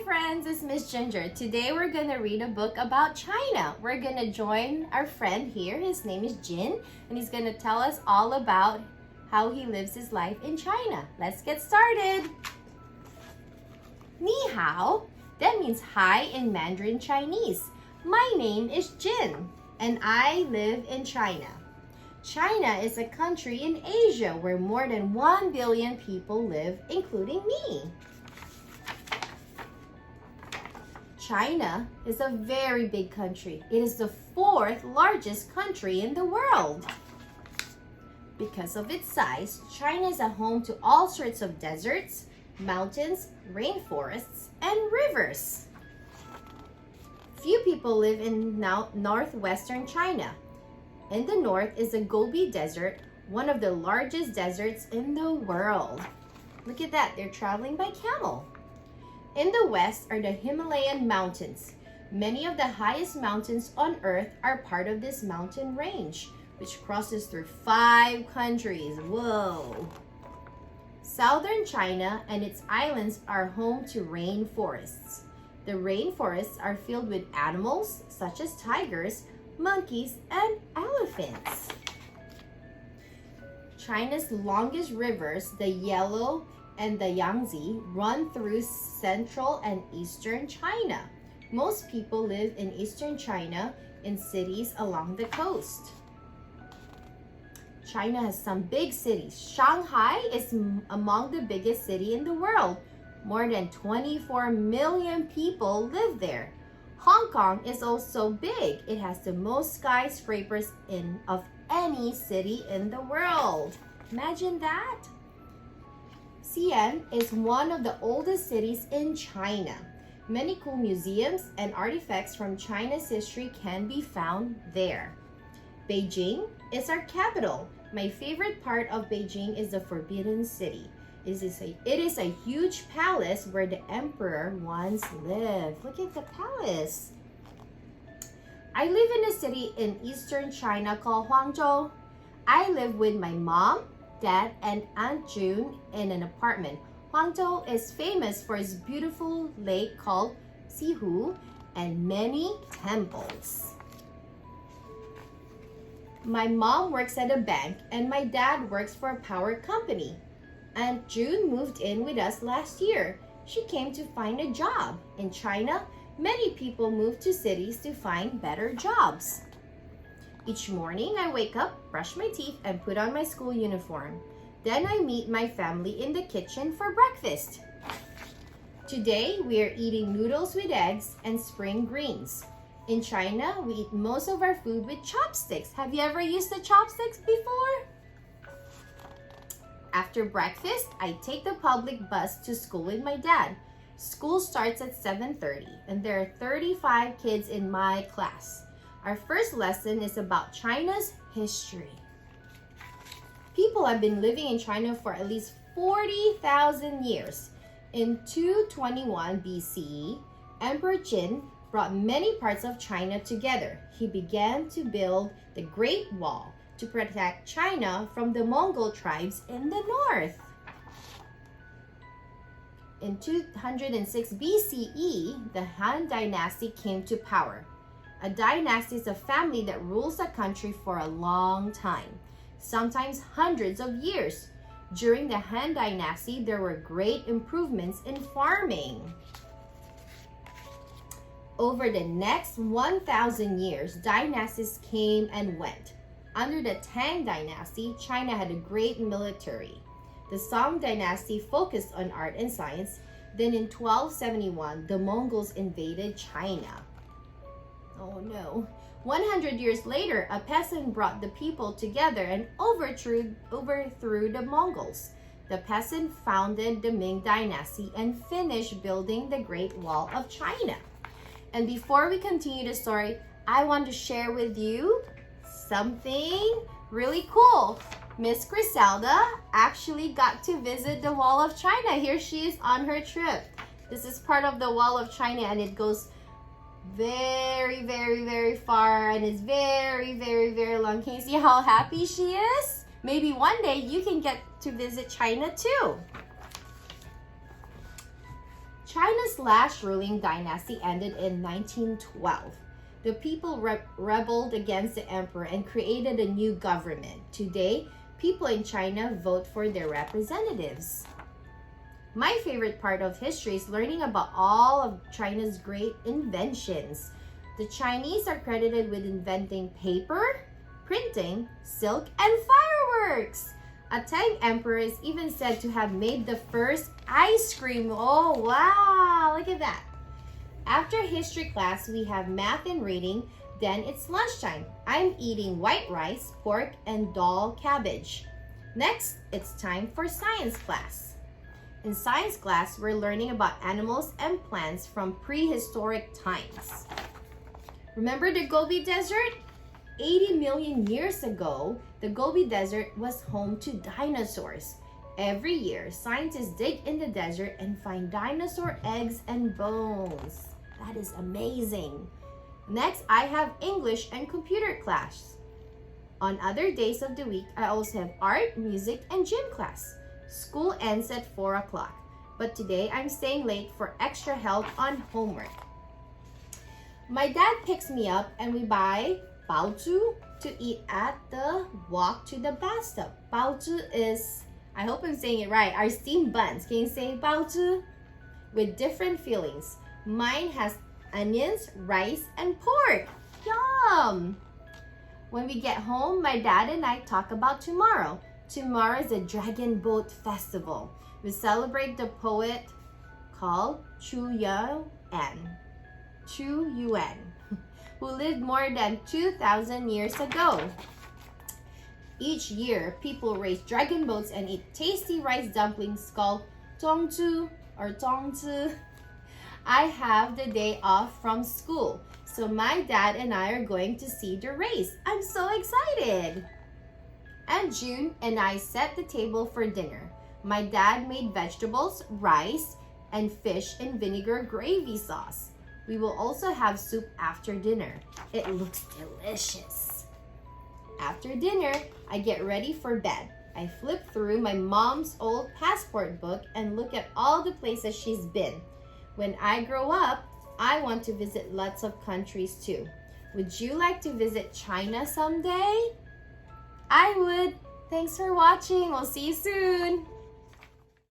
friends, it's Miss Ginger. Today we're gonna read a book about China. We're gonna join our friend here. His name is Jin, and he's gonna tell us all about how he lives his life in China. Let's get started. Ni hao, that means hi in Mandarin Chinese. My name is Jin, and I live in China. China is a country in Asia where more than 1 billion people live, including me. China is a very big country. It is the 4th largest country in the world. Because of its size, China is a home to all sorts of deserts, mountains, rainforests, and rivers. Few people live in northwestern China. In the north is the Gobi Desert, one of the largest deserts in the world. Look at that, they're traveling by camel. In the west are the Himalayan mountains. Many of the highest mountains on earth are part of this mountain range, which crosses through 5 countries. Whoa! Southern China and its islands are home to rainforests. The rainforests are filled with animals such as tigers, monkeys, and elephants. China's longest rivers, the Yellow and the Yangtze, run through central and eastern China. Most people live in eastern China in cities along the coast. China has some big cities. Shanghai is among the biggest cities in the world. More than 24 million people live there. Hong Kong is also big. It has the most skyscrapers of any city in the world. Imagine that. Xi'an is one of the oldest cities in China. Many cool museums and artifacts from China's history can be found there. Beijing is our capital. My favorite part of Beijing is the Forbidden City. It is a huge palace where the emperor once lived. Look at the palace. I live in a city in eastern China called Huangzhou. I live with my mom, dad, and Aunt June in an apartment. Huangzhou is famous for its beautiful lake called Sihu and many temples. My mom works at a bank and my dad works for a power company. Aunt June moved in with us last year. She came to find a job. In China, many people move to cities to find better jobs. Each morning, I wake up, brush my teeth, and put on my school uniform. Then I meet my family in the kitchen for breakfast. Today, we are eating noodles with eggs and spring greens. In China, we eat most of our food with chopsticks. Have you ever used the chopsticks before? After breakfast, I take the public bus to school with my dad. School starts at 7:30, and there are 35 kids in my class. Our first lesson is about China's history. People have been living in China for at least 40,000 years. In 221 BCE, Emperor Qin brought many parts of China together. He began to build the Great Wall to protect China from the Mongol tribes in the north. In 206 BCE, the Han Dynasty came to power. A dynasty is a family that rules a country for a long time, sometimes hundreds of years. During the Han Dynasty, there were great improvements in farming. Over the next 1,000 years, dynasties came and went. Under the Tang Dynasty, China had a great military. The Song Dynasty focused on art and science. Then in 1271, the Mongols invaded China. Oh no. 100 years later, a peasant brought the people together and overthrew the Mongols. The peasant founded the Ming Dynasty and finished building the Great Wall of China. And before we continue the story, I want to share with you something really cool. Miss Griselda actually got to visit the Wall of China. Here she is on her trip. This is part of the Wall of China, and it goes very, very, very far, and it's very, very, very long. Can you see how happy she is? Maybe one day you can get to visit China too. China's last ruling dynasty ended in 1912. The people rebelled against the emperor and created a new government. Today, people in China vote for their representatives. My favorite part of history is learning about all of China's great inventions. The Chinese are credited with inventing paper, printing, silk, and fireworks. A Tang emperor is even said to have made the first ice cream. Oh, wow, look at that. After history class, we have math and reading. Then it's lunchtime. I'm eating white rice, pork, and dal cabbage. Next, it's time for science class. In science class, we're learning about animals and plants from prehistoric times. Remember the Gobi Desert? 80 million years ago, the Gobi Desert was home to dinosaurs. Every year, scientists dig in the desert and find dinosaur eggs and bones. That is amazing. Next, I have English and computer class. On other days of the week, I also have art, music, and gym class. School ends at 4 o'clock, but today I'm staying late for extra help on homework. My dad picks me up and we buy baozu to eat at the walk to the bathtub. Baozu is, I hope I'm saying it right, our steamed buns. Can you say baozu? With different fillings. Mine has onions, rice, and pork. Yum! When we get home, my dad and I talk about tomorrow. Tomorrow is the Dragon Boat Festival. We celebrate the poet called Chu Yuan, who lived more than 2,000 years ago. Each year, people race dragon boats and eat tasty rice dumplings called tongzu or tongzi. I have the day off from school, so my dad and I are going to see the race. I'm so excited! And June and I set the table for dinner. My dad made vegetables, rice, and fish in vinegar gravy sauce. We will also have soup after dinner. It looks delicious. After dinner, I get ready for bed. I flip through my mom's old passport book and look at all the places she's been. When I grow up, I want to visit lots of countries too. Would you like to visit China someday? I would. Thanks for watching. We'll see you soon.